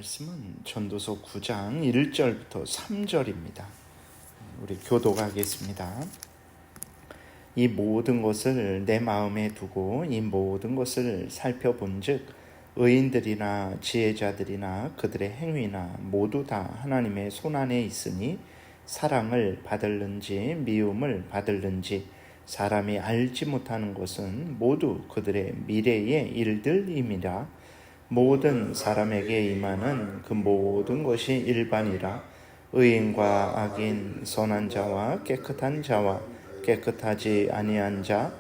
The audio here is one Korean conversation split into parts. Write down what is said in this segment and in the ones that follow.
말씀은 전도서 9장 1절부터 3절입니다. 우리 교독하겠습니다. 이 모든 것을 내 마음에 두고 이 모든 것을 살펴본즉 의인들이나 지혜자들이나 그들의 행위나 모두 다 하나님의 손안에 있으니 사랑을 받을는지 미움을 받을는지 사람이 알지 못하는 것은 모두 그들의 미래의 일들임이라. 모든 사람에게 임하는 그 모든 것이 일반이라. 의인과 악인, 선한 자와 깨끗한 자와 깨끗하지 아니한 자,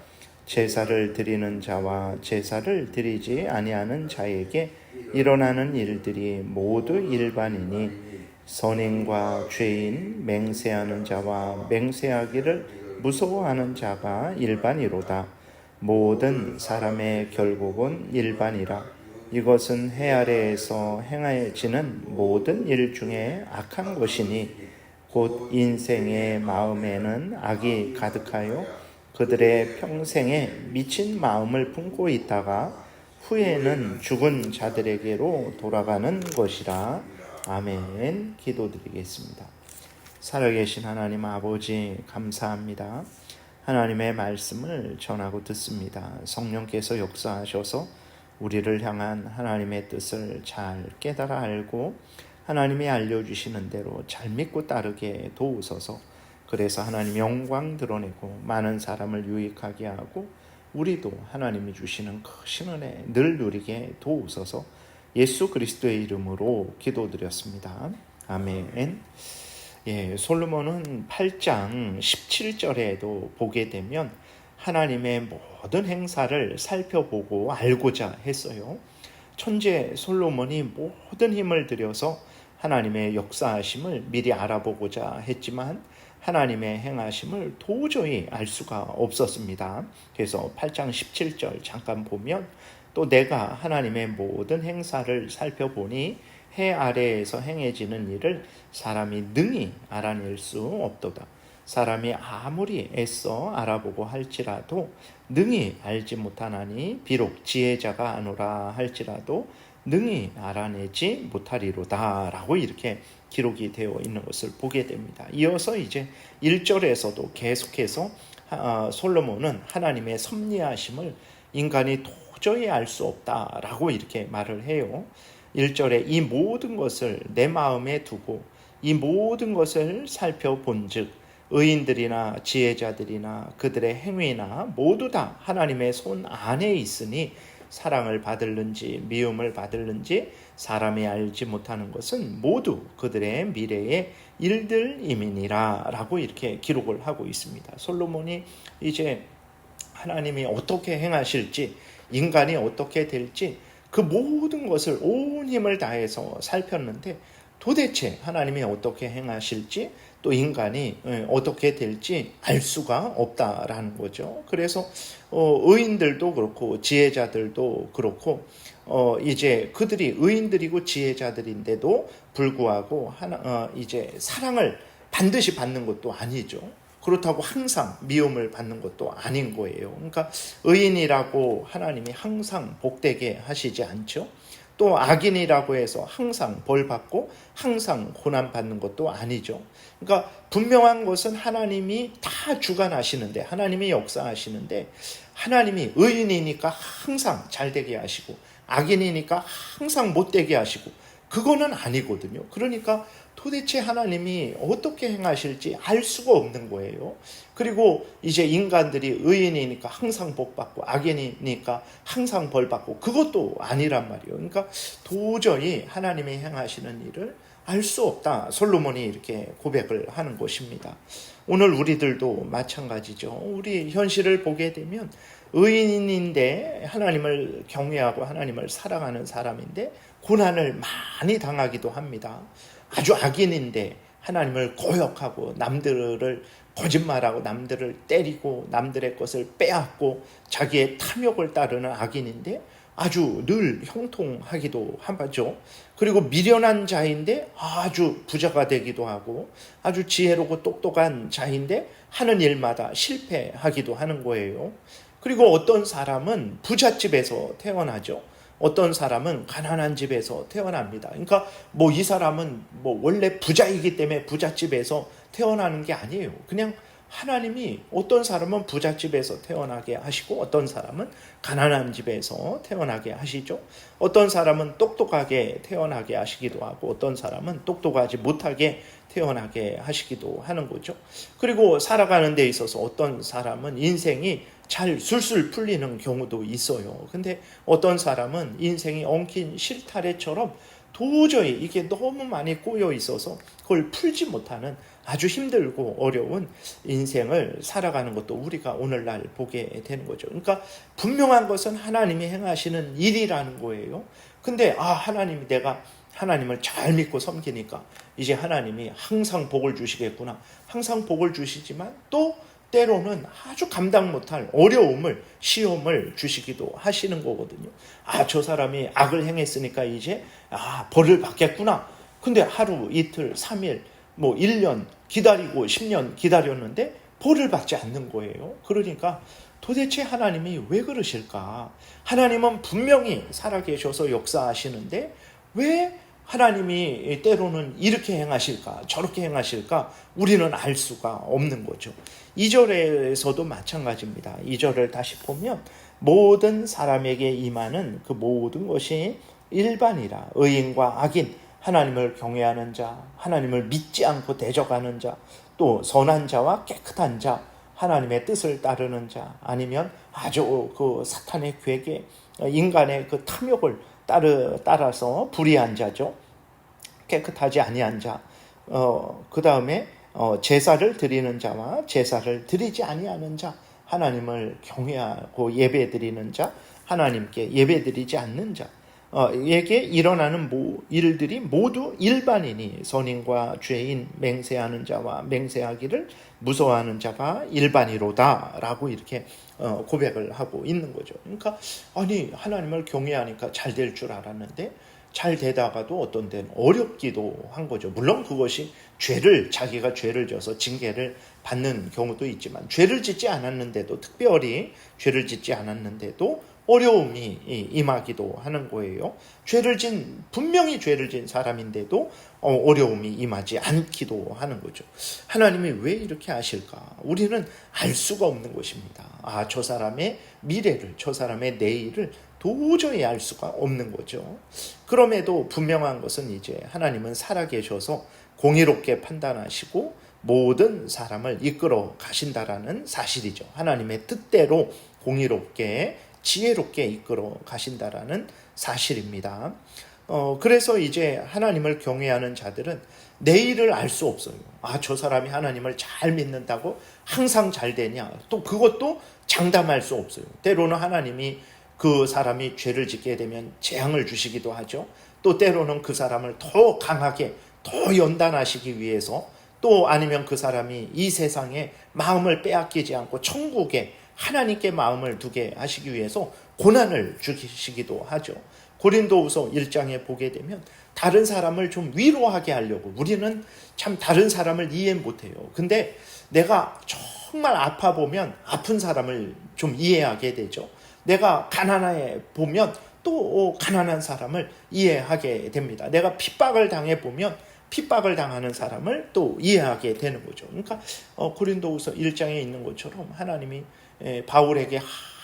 제사를 드리는 자와 제사를 드리지 아니하는 자에게 일어나는 일들이 모두 일반이니 선인과 죄인, 맹세하는 자와 맹세하기를 무서워하는 자가 일반이로다. 모든 사람의 결국은 일반이라. 이것은 해 아래에서 행하여지는 모든 일 중에 악한 것이니 곧 인생의 마음에는 악이 가득하여 그들의 평생에 미친 마음을 품고 있다가 후에는 죽은 자들에게로 돌아가는 것이라. 아멘. 기도드리겠습니다. 살아계신 하나님 아버지 감사합니다. 하나님의 말씀을 전하고 듣습니다. 성령께서 역사하셔서 우리를 향한 하나님의 뜻을 잘 깨달아 알고 하나님이 알려주시는 대로 잘 믿고 따르게 도우소서. 그래서 하나님 영광 드러내고 많은 사람을 유익하게 하고 우리도 하나님이 주시는 크신 은혜 늘 누리게 도우소서. 예수 그리스도의 이름으로 기도드렸습니다. 아멘. 솔로몬은 8장 17절에도 보게 되면 하나님의 모든 행사를 살펴보고 알고자 했어요. 천재 솔로몬이 모든 힘을 들여서 하나님의 역사하심을 미리 알아보고자 했지만 하나님의 행하심을 도저히 알 수가 없었습니다. 그래서 8장 17절 잠깐 보면 또 내가 하나님의 모든 행사를 살펴보니 해 아래에서 행해지는 일을 사람이 능히 알아낼 수 없도다. 사람이 아무리 애써 알아보고 할지라도 능히 알지 못하나니 비록 지혜자가 아노라 할지라도 능히 알아내지 못하리로다 라고 이렇게 기록이 되어 있는 것을 보게 됩니다. 이어서 이제 1절에서도 계속해서 솔로몬은 하나님의 섭리하심을 인간이 도저히 알 수 없다라고 이렇게 말을 해요. 1절에 이 모든 것을 내 마음에 두고 이 모든 것을 살펴본즉 의인들이나 지혜자들이나 그들의 행위나 모두 다 하나님의 손 안에 있으니 사랑을 받을는지 미움을 받을는지 사람이 알지 못하는 것은 모두 그들의 미래의 일들임이니라 라고 이렇게 기록을 하고 있습니다. 솔로몬이 이제 하나님이 어떻게 행하실지 인간이 어떻게 될지 그 모든 것을 온 힘을 다해서 살폈는데 도대체 하나님이 어떻게 행하실지 또 인간이 어떻게 될지 알 수가 없다라는 거죠. 그래서 의인들도 그렇고 지혜자들도 그렇고 이제 그들이 의인들이고 지혜자들인데도 불구하고 이제 사랑을 반드시 받는 것도 아니죠. 그렇다고 항상 미움을 받는 것도 아닌 거예요. 그러니까 의인이라고 하나님이 항상 복되게 하시지 않죠. 또 악인이라고 해서 항상 벌받고 항상 고난받는 것도 아니죠. 그러니까 분명한 것은 하나님이 다 주관하시는데 하나님이 역사하시는데 하나님이 의인이니까 항상 잘되게 하시고 악인이니까 항상 못되게 하시고 그거는 아니거든요. 그러니까 도대체 하나님이 어떻게 행하실지 알 수가 없는 거예요. 그리고 이제 인간들이 의인이니까 항상 복받고 악인이니까 항상 벌받고 그것도 아니란 말이에요. 그러니까 도저히 하나님이 행하시는 일을 알 수 없다. 솔로몬이 이렇게 고백을 하는 것입니다. 오늘 우리들도 마찬가지죠. 우리 현실을 보게 되면 의인인데 하나님을 경외하고 하나님을 사랑하는 사람인데 고난을 많이 당하기도 합니다. 아주 악인인데 하나님을 거역하고 남들을 거짓말하고 남들을 때리고 남들의 것을 빼앗고 자기의 탐욕을 따르는 악인인데 아주 늘 형통하기도 하죠. 그리고 미련한 자인데 아주 부자가 되기도 하고 아주 지혜롭고 똑똑한 자인데 하는 일마다 실패하기도 하는 거예요. 그리고 어떤 사람은 부잣집에서 태어나죠. 어떤 사람은 가난한 집에서 태어납니다. 그러니까 뭐 이 사람은 뭐 원래 부자이기 때문에 부잣집에서 태어나는 게 아니에요. 그냥 하나님이 어떤 사람은 부잣집에서 태어나게 하시고 어떤 사람은 가난한 집에서 태어나게 하시죠. 어떤 사람은 똑똑하게 태어나게 하시기도 하고 어떤 사람은 똑똑하지 못하게 태어나게 하시기도 하는 거죠. 그리고 살아가는 데 있어서 어떤 사람은 인생이 잘 술술 풀리는 경우도 있어요. 근데 어떤 사람은 인생이 엉킨 실타래처럼 도저히 이게 너무 많이 꼬여 있어서 그걸 풀지 못하는 아주 힘들고 어려운 인생을 살아가는 것도 우리가 오늘날 보게 되는 거죠. 그러니까 분명한 것은 하나님이 행하시는 일이라는 거예요. 근데 하나님이 내가 하나님을 잘 믿고 섬기니까 이제 하나님이 항상 복을 주시겠구나. 항상 복을 주시지만 또 때로는 아주 감당 못할 어려움을, 시험을 주시기도 하시는 거거든요. 저 사람이 악을 행했으니까 이제 벌을 받겠구나. 근데 하루, 이틀, 3일, 1년 기다리고 10년 기다렸는데 벌을 받지 않는 거예요. 그러니까 도대체 하나님이 왜 그러실까? 하나님은 분명히 살아계셔서 역사하시는데 왜 하나님이 때로는 이렇게 행하실까 저렇게 행하실까 우리는 알 수가 없는 거죠. 2절에서도 마찬가지입니다. 2절을 다시 보면 모든 사람에게 임하는 그 모든 것이 일반이라 의인과 악인 하나님을 경외하는 자 하나님을 믿지 않고 대적하는 자 또 선한 자와 깨끗한 자 하나님의 뜻을 따르는 자 아니면 아주 그 사탄의 괴계 인간의 그 탐욕을 따라서 불의한 자죠. 깨끗하지 아니한 자. 그 다음에 제사를 드리는 자와 제사를 드리지 아니하는 자. 하나님을 경외하고 예배드리는 자. 하나님께 예배드리지 않는 자. 에게 일어나는 일들이 모두 일반이니 선인과 죄인 맹세하는 자와 맹세하기를 무서워하는 자가 일반이로다 라고 이렇게 고백을 하고 있는 거죠. 그러니까 하나님을 경외하니까 잘 될 줄 알았는데 잘 되다가도 어떤 데는 어렵기도 한 거죠. 물론 그것이 자기가 죄를 져서 징계를 받는 경우도 있지만 죄를 짓지 않았는데도 특별히 죄를 짓지 않았는데도 어려움이 임하기도 하는 거예요. 분명히 죄를 진 사람인데도 어려움이 임하지 않기도 하는 거죠. 하나님이 왜 이렇게 하실까? 우리는 알 수가 없는 것입니다. 저 사람의 미래를, 저 사람의 내일을 도저히 알 수가 없는 거죠. 그럼에도 분명한 것은 이제 하나님은 살아계셔서 공의롭게 판단하시고 모든 사람을 이끌어 가신다라는 사실이죠. 하나님의 뜻대로 공의롭게 지혜롭게 이끌어 가신다라는 사실입니다. 그래서 이제 하나님을 경외하는 자들은 내일을 알 수 없어요. 저 사람이 하나님을 잘 믿는다고 항상 잘 되냐? 또 그것도 장담할 수 없어요. 때로는 하나님이 그 사람이 죄를 짓게 되면 재앙을 주시기도 하죠. 또 때로는 그 사람을 더 강하게 더 연단하시기 위해서 또 아니면 그 사람이 이 세상에 마음을 빼앗기지 않고 천국에 하나님께 마음을 두게 하시기 위해서 고난을 주시기도 하죠. 고린도후서 1장에 보게 되면 다른 사람을 좀 위로하게 하려고 우리는 참 다른 사람을 이해 못해요. 근데 내가 정말 아파 보면 아픈 사람을 좀 이해하게 되죠. 내가 가난해 보면 또 가난한 사람을 이해하게 됩니다. 내가 핍박을 당해 보면 핍박을 당하는 사람을 또 이해하게 되는 거죠. 그러니까 고린도후서 1장에 있는 것처럼 하나님이 바울에게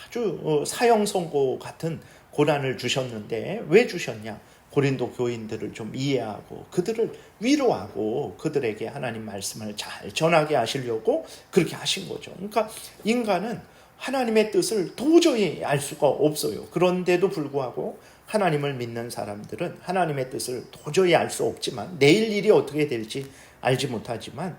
아주 사형 선고 같은 고난을 주셨는데 왜 주셨냐? 고린도 교인들을 좀 이해하고 그들을 위로하고 그들에게 하나님 말씀을 잘 전하게 하시려고 그렇게 하신 거죠. 그러니까 인간은 하나님의 뜻을 도저히 알 수가 없어요. 그런데도 불구하고 하나님을 믿는 사람들은 하나님의 뜻을 도저히 알 수 없지만 내일 일이 어떻게 될지 알지 못하지만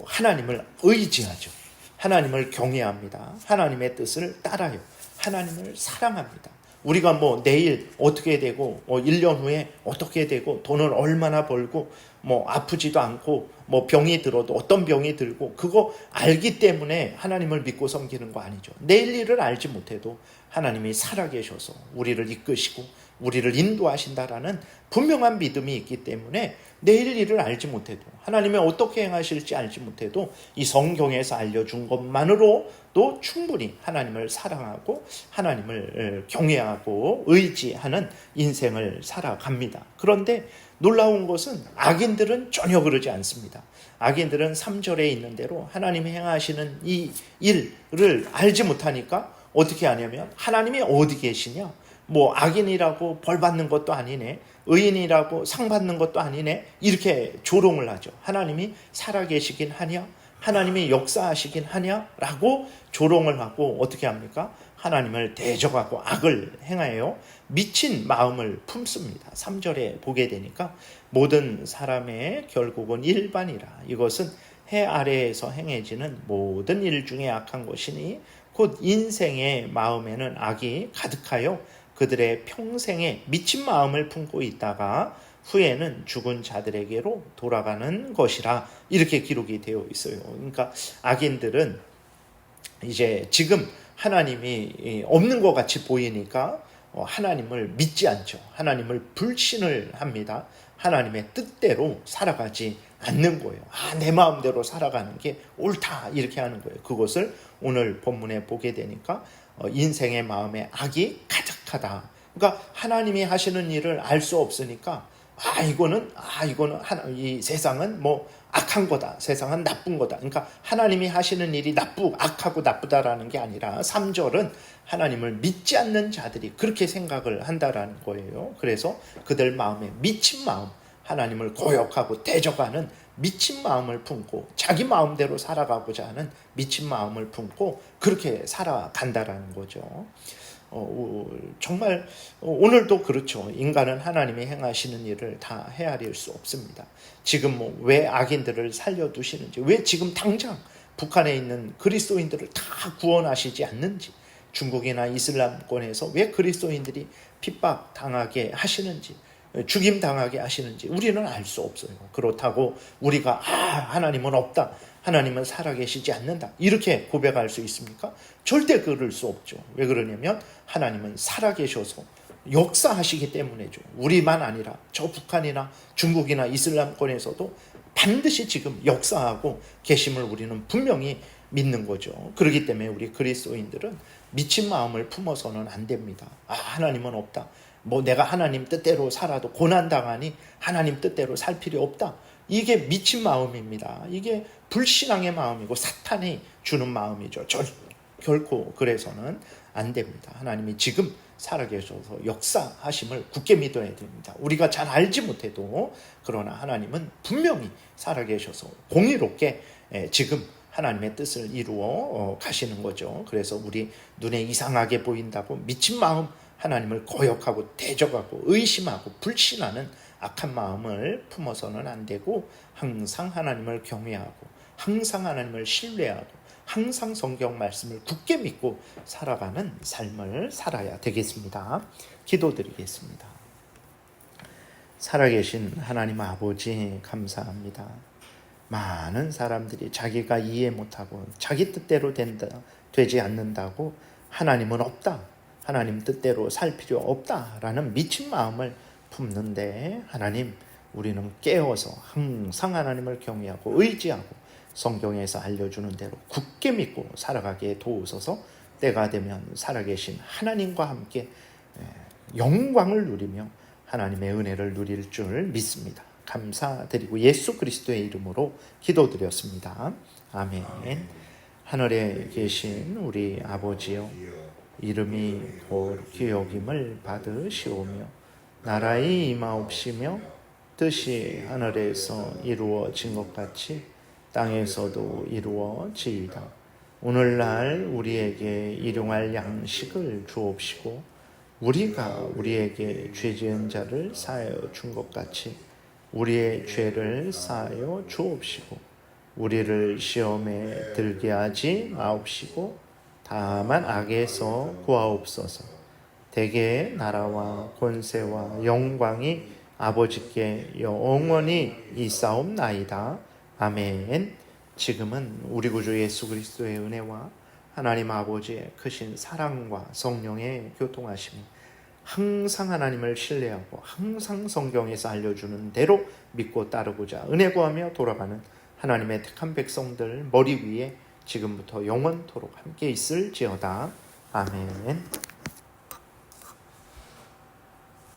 하나님을 의지하죠. 하나님을 경외합니다. 하나님의 뜻을 따라요. 하나님을 사랑합니다. 우리가 내일 어떻게 되고 1년 후에 어떻게 되고 돈을 얼마나 벌고 아프지도 않고 병이 들어도 어떤 병이 들고 그거 알기 때문에 하나님을 믿고 섬기는 거 아니죠. 내일 일을 알지 못해도 하나님이 살아계셔서 우리를 이끄시고 우리를 인도하신다라는 분명한 믿음이 있기 때문에 내일 일을 알지 못해도, 하나님이 어떻게 행하실지 알지 못해도 이 성경에서 알려준 것만으로도 충분히 하나님을 사랑하고 하나님을 경외하고 의지하는 인생을 살아갑니다. 그런데 놀라운 것은 악인들은 전혀 그러지 않습니다. 악인들은 3절에 있는 대로 하나님이 행하시는 이 일을 알지 못하니까 어떻게 하냐면, 하나님이 어디 계시냐? 뭐 악인이라고 벌 받는 것도 아니네, 의인이라고 상 받는 것도 아니네, 이렇게 조롱을 하죠. 하나님이 살아계시긴 하냐? 하나님이 역사하시긴 하냐? 라고 조롱을 하고 어떻게 합니까? 하나님을 대적하고 악을 행하여 미친 마음을 품습니다. 3절에 보게 되니까 모든 사람의 결국은 일반이라, 이것은 해 아래에서 행해지는 모든 일 중에 악한 것이니 곧 인생의 마음에는 악이 가득하여 그들의 평생에 미친 마음을 품고 있다가 후에는 죽은 자들에게로 돌아가는 것이라, 이렇게 기록이 되어 있어요. 그러니까 악인들은 이제 지금 하나님이 없는 것 같이 보이니까 하나님을 믿지 않죠. 하나님을 불신을 합니다. 하나님의 뜻대로 살아가지 않는 거예요. 내 마음대로 살아가는 게 옳다, 이렇게 하는 거예요. 그것을 오늘 본문에 보게 되니까 인생의 마음에 악이 가득하다. 그러니까 하나님이 하시는 일을 알 수 없으니까 이거는 이 세상은 뭐 악한 거다, 세상은 나쁜 거다. 그러니까 하나님이 하시는 일이 악하고 나쁘다라는 게 아니라 3절은 하나님을 믿지 않는 자들이 그렇게 생각을 한다라는 거예요. 그래서 그들 마음에 미친 마음, 하나님을 거역하고 대적하는 미친 마음을 품고 자기 마음대로 살아가고자 하는 미친 마음을 품고 그렇게 살아간다라는 거죠. 정말 오늘도 그렇죠. 인간은 하나님이 행하시는 일을 다 헤아릴 수 없습니다. 지금 왜 악인들을 살려두시는지, 왜 지금 당장 북한에 있는 그리스도인들을 다 구원하시지 않는지, 중국이나 이슬람권에서 왜 그리스도인들이 핍박당하게 하시는지, 죽임당하게 하시는지 우리는 알 수 없어요. 그렇다고 우리가 하나님은 없다, 하나님은 살아계시지 않는다, 이렇게 고백할 수 있습니까? 절대 그럴 수 없죠. 왜 그러냐면 하나님은 살아계셔서 역사하시기 때문이죠. 우리만 아니라 저 북한이나 중국이나 이슬람권에서도 반드시 지금 역사하고 계심을 우리는 분명히 믿는 거죠. 그렇기 때문에 우리 그리스도인들은 미친 마음을 품어서는 안 됩니다. 하나님은 없다, 내가 하나님 뜻대로 살아도 고난당하니 하나님 뜻대로 살 필요 없다, 이게 미친 마음입니다. 이게 불신앙의 마음이고 사탄이 주는 마음이죠. 결코 그래서는 안 됩니다. 하나님이 지금 살아계셔서 역사하심을 굳게 믿어야 됩니다. 우리가 잘 알지 못해도, 그러나 하나님은 분명히 살아계셔서 공의롭게 지금 하나님의 뜻을 이루어 가시는 거죠. 그래서 우리 눈에 이상하게 보인다고 미친 마음, 하나님을 거역하고 대적하고 의심하고 불신하는 악한 마음을 품어서는 안 되고, 항상 하나님을 경외하고 항상 하나님을 신뢰하고 항상 성경 말씀을 굳게 믿고 살아가는 삶을 살아야 되겠습니다. 기도드리겠습니다. 살아계신 하나님 아버지, 감사합니다. 많은 사람들이 자기가 이해 못하고 자기 뜻대로 되지 않는다고 하나님은 없다, 하나님 뜻대로 살 필요 없다라는 미친 마음을 품는데, 하나님, 우리는 깨어서 항상 하나님을 경외하고 의지하고 성경에서 알려주는 대로 굳게 믿고 살아가기에 도우소서. 때가 되면 살아계신 하나님과 함께 영광을 누리며 하나님의 은혜를 누릴 줄 믿습니다. 감사드리고 예수 그리스도의 이름으로 기도드렸습니다. 아멘. 하늘에 계신 우리 아버지여, 이름이 거룩히 여김을 받으시오며 나라의 임하옵시며 뜻이 하늘에서 이루어진 것 같이 땅에서도 이루어지이다. 오늘날 우리에게 일용할 양식을 주옵시고 우리가 우리에게 죄 지은 자를 사하여 준 것 같이 우리의 죄를 사하여 주옵시고 우리를 시험에 들게 하지 마옵시고 다만 악에서 구하옵소서. 대개 나라와 권세와 영광이 아버지께 영원히 있사옵나이다. 아멘. 지금은 우리 구주 예수 그리스도의 은혜와 하나님 아버지의 크신 사랑과 성령의 교통하심이 항상 하나님을 신뢰하고 항상 성경에서 알려주는 대로 믿고 따르고자 은혜 구하며 돌아가는 하나님의 택한 백성들 머리 위에 지금부터 영원토록 함께 있을지어다. 아멘.